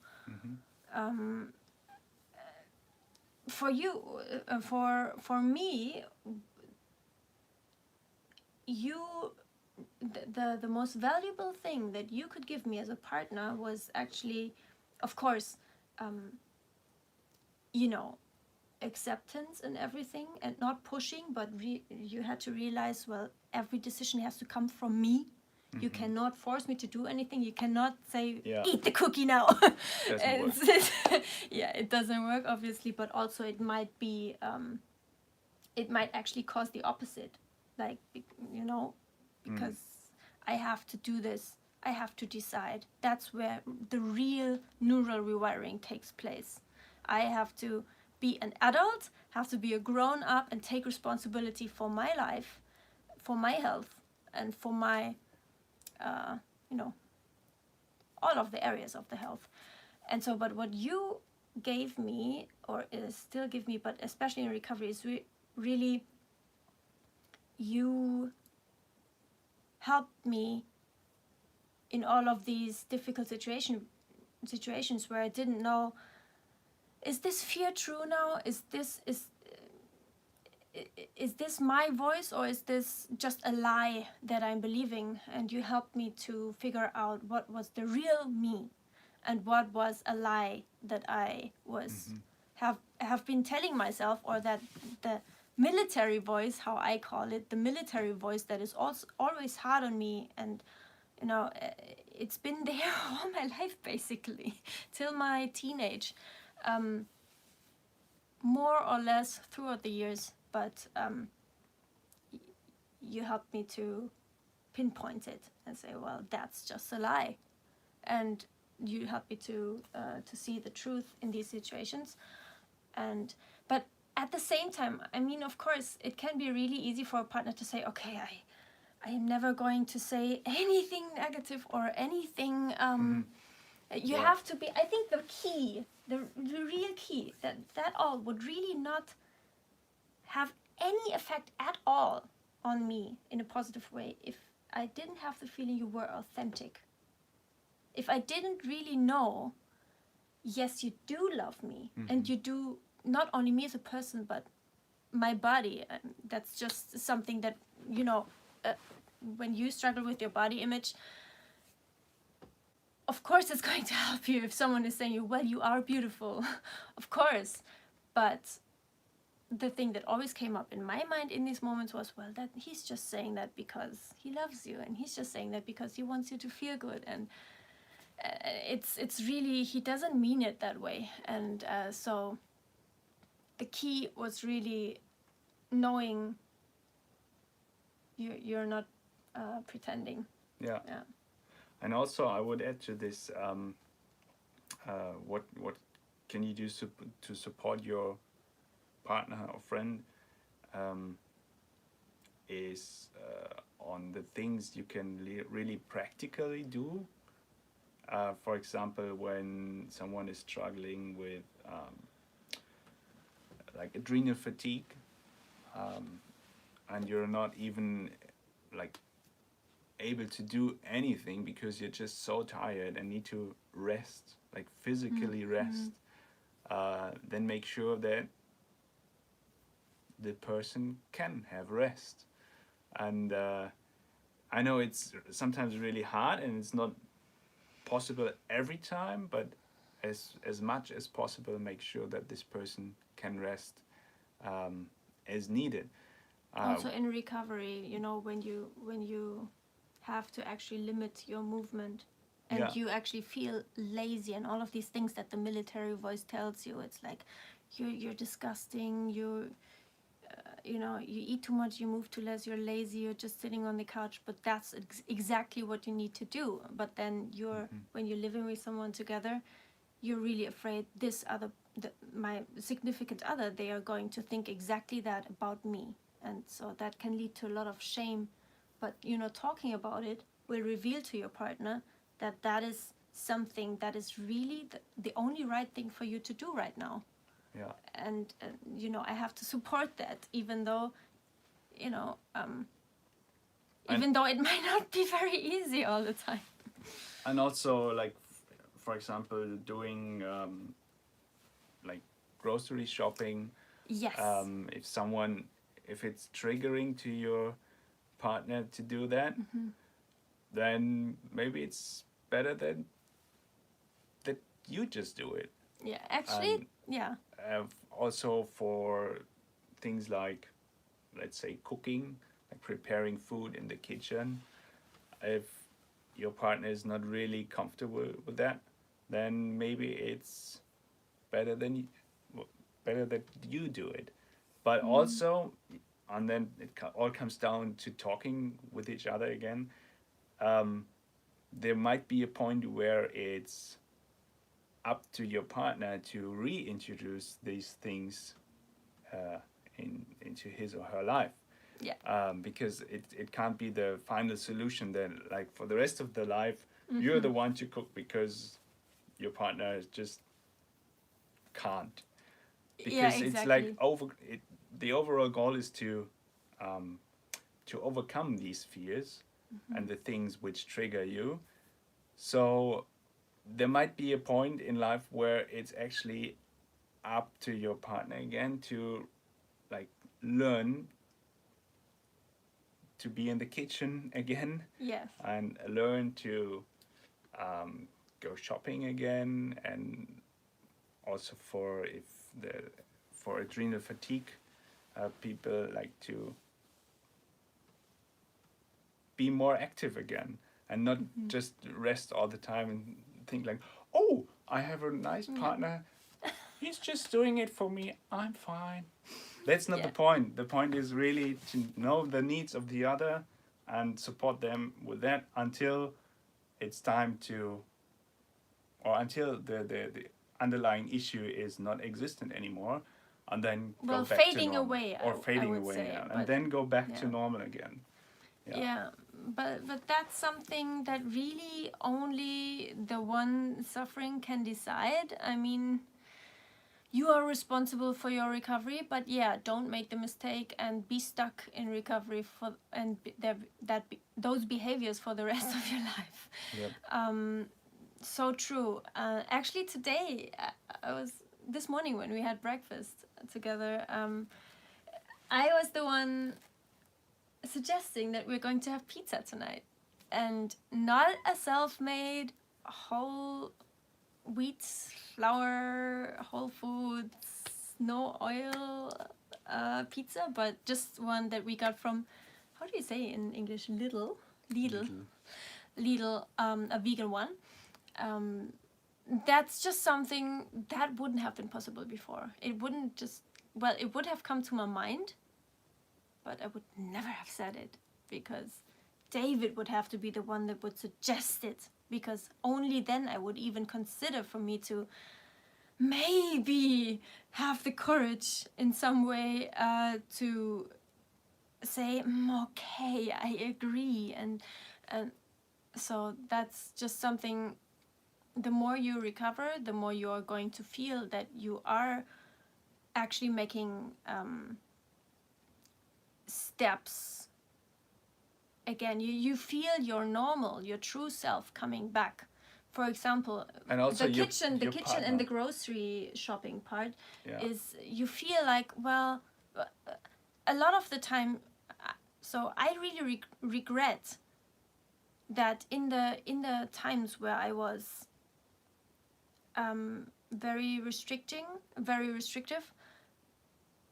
For you, for me, the most valuable thing that you could give me as a partner was actually, of course, acceptance and everything, and not pushing, but you had to realize, well, every decision has to come from me. You cannot force me to do anything. You cannot say, eat the cookie now. It doesn't work, obviously, but also it might be, it might actually cause the opposite. Like, because I have to do this. I have to decide. That's where the real neural rewiring takes place. I have to be an adult, have to be a grown up and take responsibility for my life, for my health, and for my, all of the areas of the health. And so, but what you gave me, or still give me, but especially in recovery, is really, you helped me in all of these difficult situations where I didn't know, is this fear true now? Is this my voice, or is this just a lie that I'm believing? And you helped me to figure out what was the real me and what was a lie that I was have been telling myself, or that the military voice, how I call it, the military voice that is also always hard on me, and it's been there all my life, basically, till my teenage. more or less throughout the years, but you helped me to pinpoint it and say, well, that's just a lie. And you helped me to see the truth in these situations. And but at the same time, I mean, of course, it can be really easy for a partner to say, okay, I am never going to say anything negative or anything. You Yeah. have to be, I think the key, the real key, that all would really not have any effect at all on me in a positive way if I didn't have the feeling you were authentic. If I didn't really know, yes, you do love me, and you do not only me as a person, but my body. That's just something that, you know, when you struggle with your body image, of course it's going to help you if someone is saying you, well, you are beautiful, of course. But the thing that always came up in my mind in these moments was, well, that he's just saying that because he loves you, and he's just saying that because he wants you to feel good, and it's really, he doesn't mean it that way. And so the key was really knowing you're not pretending. Yeah. Yeah. And also, I would add to this: what can you do to support your partner or friend? Is on the things you can really practically do. For example, when someone is struggling with like adrenal fatigue, and you're not even like able to do anything because you're just so tired and need to rest, like physically rest, then make sure that the person can have rest. And I know it's sometimes really hard and it's not possible every time, but as much as possible, make sure that this person can rest as needed. Also in recovery, you know, when you have to actually limit your movement, and Yeah. you actually feel lazy, and all of these things that the military voice tells you, it's like you're disgusting, you know, you eat too much, you move too less, you're lazy, you're just sitting on the couch. But that's exactly what you need to do. But then when you're living with someone together, you're really afraid my significant other, they are going to think exactly that about me. And so that can lead to a lot of shame. But, you know, talking about it will reveal to your partner that that is something that is really the only right thing for you to do right now. Yeah. And you know, I have to support that, even though, you know, even though it might not be very easy all the time. And also, like, for example, doing like grocery shopping. Yes. If it's triggering to your partner to do that, then maybe it's better that you just do it. Yeah, actually, yeah. Also for things like, let's say, cooking, like preparing food in the kitchen. If your partner is not really comfortable with that, then maybe it's better better that you do it. But also, and then it all comes down to talking with each other again. There might be a point where it's up to your partner to reintroduce these things into his or her life. Yeah. Because it can't be the final solution then, like for the rest of the life, you're the one to cook because your partner just can't. Because Yeah, exactly. it's like the overall goal is to overcome these fears and the things which trigger you. So there might be a point in life where it's actually up to your partner again to like learn to be in the kitchen again. Yes. And learn to go shopping again, and also for adrenal fatigue, people like to be more active again and not just rest all the time and think like, oh, I have a nice partner he's just doing it for me, I'm fine. That's not Yeah. the point. The point is really to know the needs of the other and support them with that until it's time to, or until the underlying issue is not existent anymore, and then Well, go back to fading normal. away, Or I fading would away, say, yeah. And but then go back to yeah. normal again. Yeah. Yeah, but that's something that really only the one suffering can decide. I mean, you are responsible for your recovery, but yeah, don't make the mistake and be stuck in recovery for those behaviors for the rest of your life. Yep. So true. Actually, today I was this morning when we had breakfast together. I was the one suggesting that we're going to have pizza tonight, and not a self-made whole wheat flour, whole foods, no oil pizza, but just one that we got from, how do you say in English, Lidl, a vegan one. That's just something that wouldn't have been possible before. It wouldn't just, well, it would have come to my mind, but I would never have said it, because David would have to be the one that would suggest it, because only then I would even consider for me to maybe have the courage in some way to say, okay, I agree. And so that's just something, the more you recover, the more you are going to feel that you are actually making steps. Again, you feel your normal, your true self coming back. For example, And also the kitchen partner. and the grocery shopping part Yeah. is, you feel like, well, a lot of the time, so I really regret that in the times where I was very restrictive,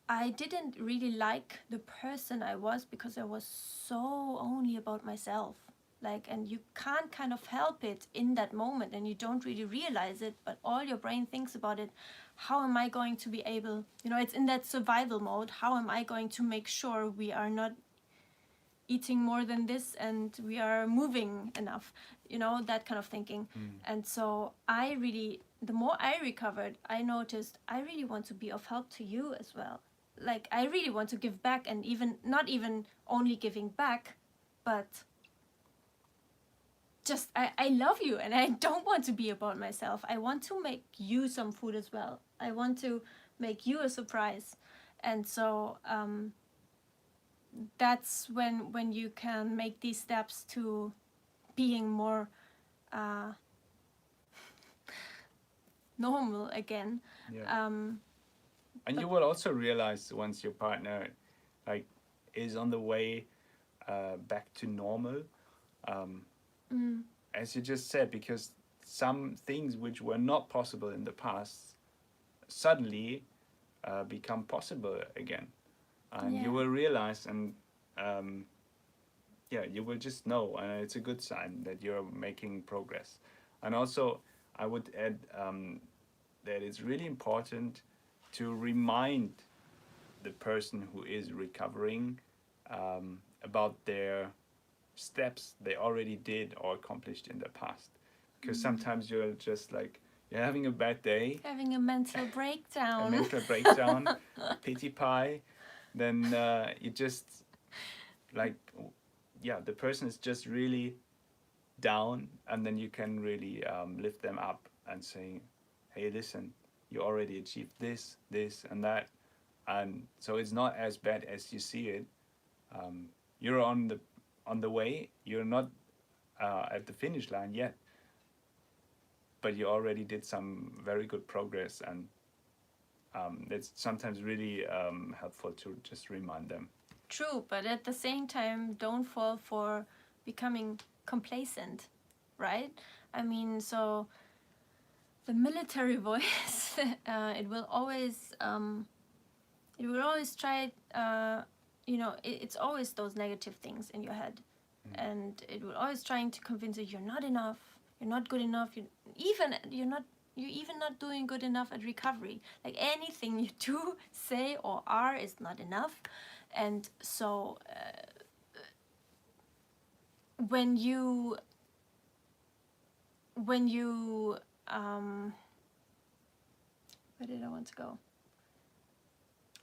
I didn't really like the person I was, because I was so only about myself. Like, and you can't kind of help it in that moment, and you don't really realize it, but all your brain thinks about it. How am I going to be able, it's in that survival mode. How am I going to make sure we are not eating more than this and we are moving enough, that kind of thinking. And so the more I recovered, I noticed I really want to be of help to you as well. Like, I really want to give back, and not even only giving back, but just I love you, and I don't want to be about myself. I want to make you some food as well. I want to make you a surprise. And so that's when you can make these steps to being more normal again. Yeah. And you will also realize once your partner is on the way back to normal, as you just said, because some things which were not possible in the past suddenly become possible again, and you will realize, and you will just know, and it's a good sign that you're making progress. And also, I would add that it's really important to remind the person who is recovering about their steps they already did or accomplished in the past. Because sometimes you're just like, you're having a bad day, having a mental breakdown, pity pie, then you just the person is just really down, and then you can really lift them up and say, hey, listen, you already achieved this, and that, and so it's not as bad as you see it. You're on the way. You're not at the finish line yet, but you already did some very good progress, and it's sometimes really helpful to just remind them. True, but at the same time, don't fall for becoming complacent, right? I mean, so the military voice, it will always try, it's always those negative things in your head, and it will always trying to convince you you're not enough, you're not good enough, you're not even not doing good enough at recovery. Like anything you do, say, or are is not enough. And so when you where did I want to go?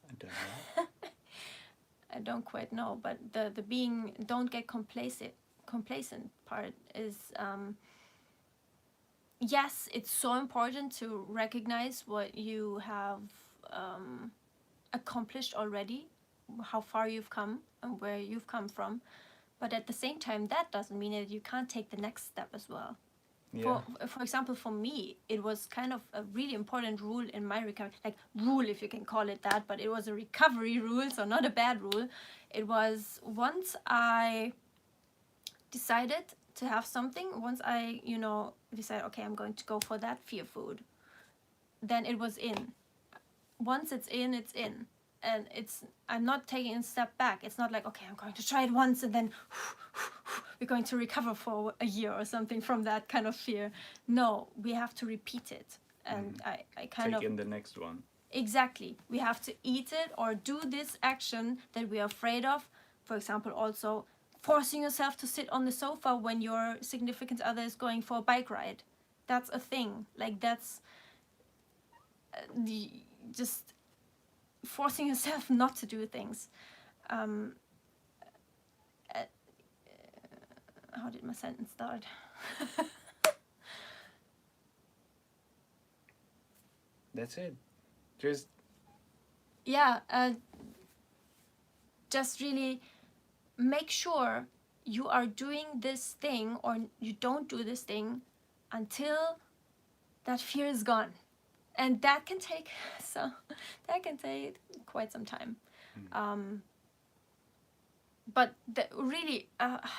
I don't know. I don't quite know, but the being, don't get complacent part is, yes, it's so important to recognize what you have accomplished already, how far you've come and where you've come from. But at the same time, that doesn't mean that you can't take the next step as well. Yeah. For example, for me, it was kind of a really important rule in my recovery, like rule if you can call it that, but it was a recovery rule, so not a bad rule. It was once I decided to have something, once I, decided, okay, I'm going to go for that fear food, then it was in. Once it's in, it's in. And I'm not taking a step back. It's not like, okay, I'm going to try it once and then we're going to recover for a year or something from that kind of fear. No, we have to repeat it. And I kind of... Take in the next one. Exactly. We have to eat it or do this action that we are afraid of. For example, also forcing yourself to sit on the sofa when your significant other is going for a bike ride. That's a thing. Like that's just forcing yourself not to do things. How did my sentence start? That's it. Just just really make sure you are doing this thing or you don't do this thing until that fear is gone. And that can take quite some time. But really,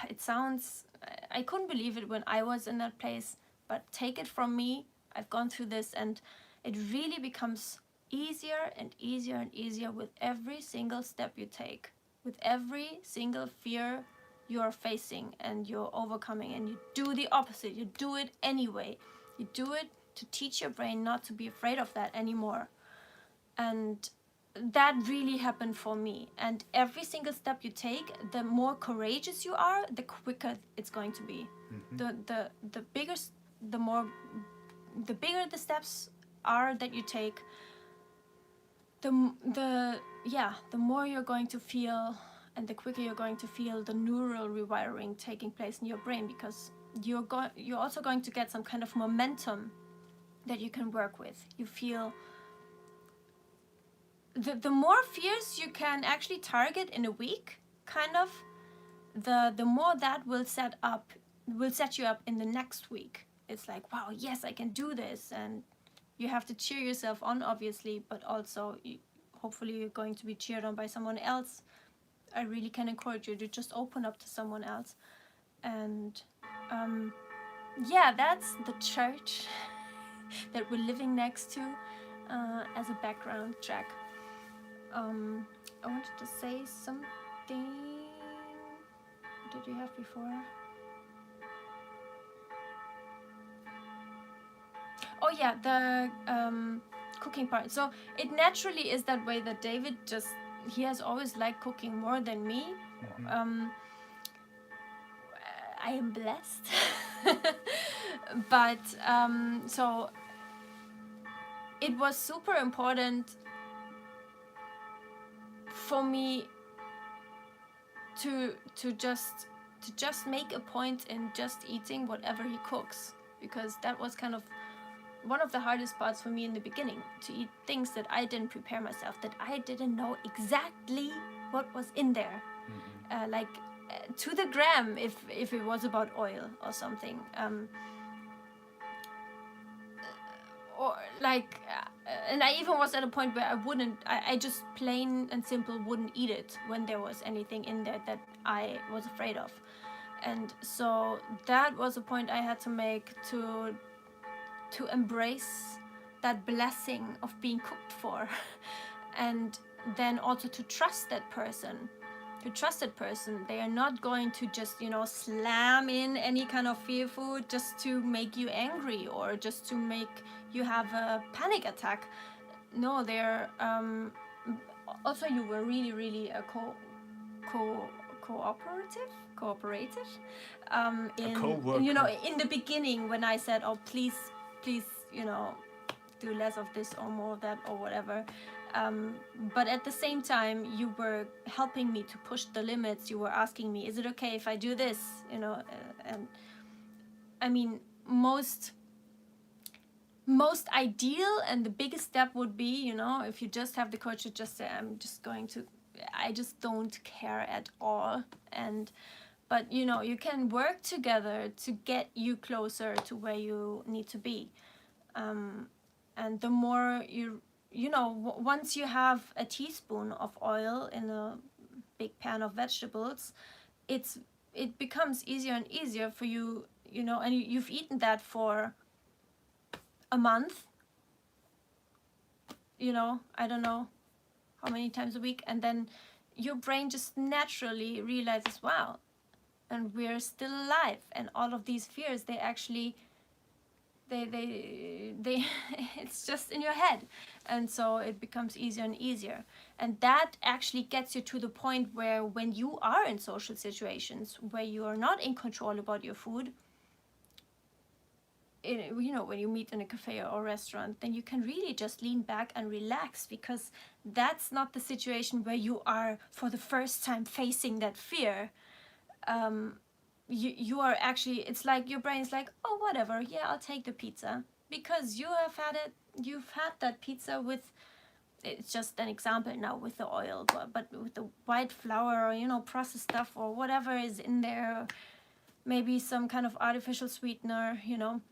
it sounds, I couldn't believe it when I was in that place, but take it from me, I've gone through this, and it really becomes easier and easier and easier with every single step you take, with every single fear you are facing and you're overcoming, and you do the opposite, you do it anyway. You do it to teach your brain not to be afraid of that anymore. And that really happened for me. And every single step you take, the more courageous you are, the quicker it's going to be. The bigger the steps are that you take, the more you're going to feel, and the quicker you're going to feel the neural rewiring taking place in your brain, because you're also going to get some kind of momentum that you can work with. You feel the more fears you can actually target in a week, kind of, the more that will set you up in the next week. It's like, wow, yes, I can do this, and you have to cheer yourself on, obviously, but also hopefully you're going to be cheered on by someone else. I really can encourage you to just open up to someone else. And that's the church that we're living next to as a background track. I wanted to say something. What did you have before? Oh yeah, the cooking part. So it naturally is that way that David he has always liked cooking more than me. I am blessed. But so it was super important for me to just make a point in just eating whatever he cooks, because that was kind of one of the hardest parts for me in the beginning, to eat things that I didn't prepare myself, that I didn't know exactly what was in there, to the gram, if it was about oil or something, or like, and I even was at a point where I just plain and simple wouldn't eat it when there was anything in there that I was afraid of. And so that was a point I had to make to embrace that blessing of being cooked for, and then also to trust that person. to a trusted person. They are not going to just, you know, slam in any kind of fear food just to make you angry or just to make you have a panic attack. No, they're also, you were really, really a cooperative in, co-worker. you know, in the beginning when I said, oh, please, you know, do less of this or more of that or whatever. But at the same time, you were helping me to push the limits. You were asking me, is it okay if I do this? You know, and I mean, most ideal and the biggest step would be, you know, if you just have the courage to just say, I just don't care at all. But you know, you can work together to get you closer to where you need to be. And the more you know, once you have a teaspoon of oil in a big pan of vegetables, it becomes easier and easier for you, you know, and you've eaten that for a month, you know, I don't know how many times a week, and then your brain just naturally realizes, wow, and we're still alive, and all of these fears, they actually they it's just in your head. And so it becomes easier and easier, and that actually gets you to the point where when you are in social situations where you are not in control about your food, you know, when you meet in a cafe or restaurant, then you can really just lean back and relax, because that's not the situation where you are for the first time facing that fear. You are actually, it's like your brain's like, oh, whatever, yeah, I'll take the pizza, because you've had that pizza with, it's just an example now with the oil, but with the white flour, or, you know, processed stuff or whatever is in there, maybe some kind of artificial sweetener, you know.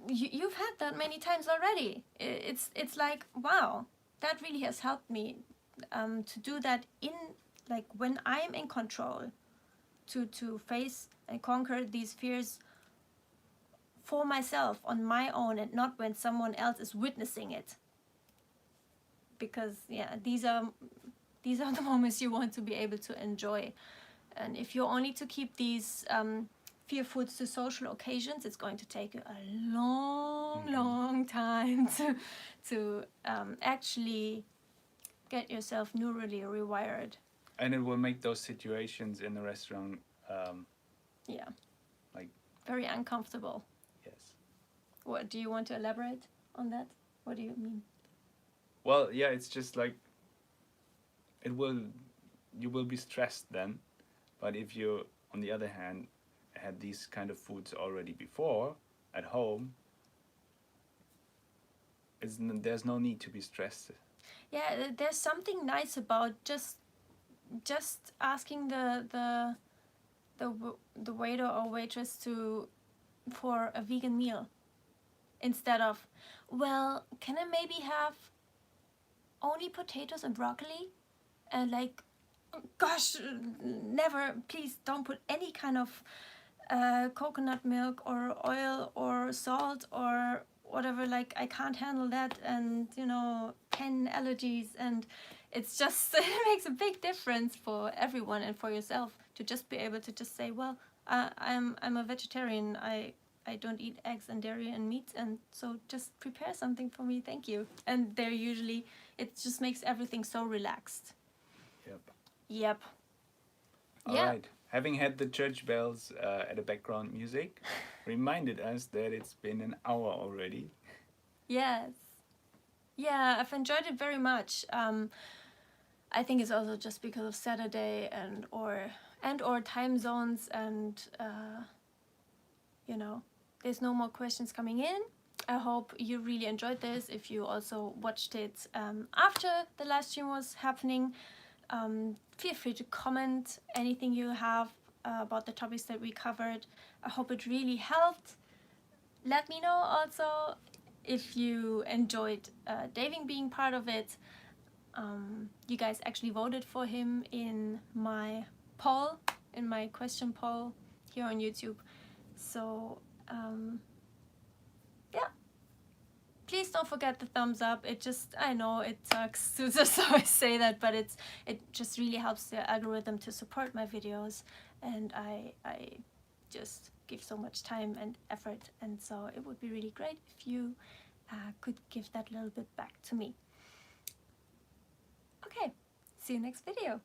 You've had that many times already. It's like, wow, that really has helped me to do that in, like, when I'm in control, to face and conquer these fears for myself on my own, and not when someone else is witnessing it. Because yeah, these are the moments you want to be able to enjoy. And if you're only to keep these fear foods to social occasions, it's going to take you a long time to actually get yourself neurally rewired. And it will make those situations in the restaurant Yeah, like very uncomfortable. yes. What do you want to elaborate on that? What do you mean? Well, yeah, it's just like you will be stressed then, but if you, on the other hand, had these kind of foods already before at home, there's no need to be stressed. Yeah, there's something nice about just asking the waiter or waitress for a vegan meal, instead of, well, can I maybe have only potatoes and broccoli? And like, gosh, never, please don't put any kind of coconut milk or oil or salt or whatever, like, I can't handle that, and, you know, 10 allergies. And it's just, it makes a big difference for everyone and for yourself to just be able to just say, well, I'm a vegetarian, I don't eat eggs and dairy and meat, and so just prepare something for me, thank you. And they're usually, it just makes everything so relaxed. Yep. All right. Having had the church bells at the background music, reminded us that it's been an hour already. Yes. Yeah, I've enjoyed it very much. I think it's also just because of Saturday and or time zones, and you know, there's no more questions coming in. I hope you really enjoyed this. If you also watched it after the live stream was happening, feel free to comment anything you have about the topics that we covered. I hope it really helped. Let me know also if you enjoyed Daving being part of it. You guys actually voted for him in my poll, in my question poll here on YouTube. So yeah, please don't forget the thumbs up. It just, I know it sucks to just always say that, but it just really helps the algorithm to support my videos, and I just give so much time and effort, and so it would be really great if you could give that little bit back to me. Okay, see you next video.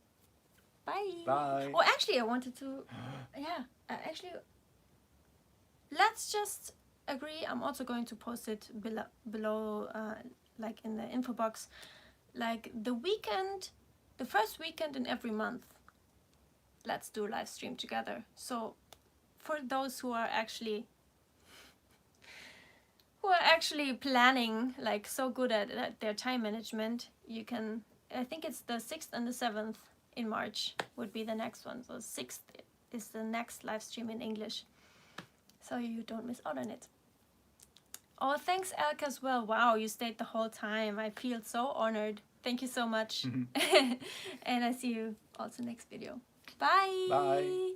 Bye. Bye. Oh, actually, I wanted to, yeah, actually, let's just agree. I'm also going to post it below, like in the info box, like the first weekend in every month. Let's do a live stream together. So for those who are actually planning, like so good at their time management, you can, I think it's the 6th and the 7th in March would be the next one. So 6th is the next live stream in English, so you don't miss out on it. Oh, thanks, Elke, as well. Wow, you stayed the whole time. I feel so honored. Thank you so much. And I see you also next video. Bye. Bye.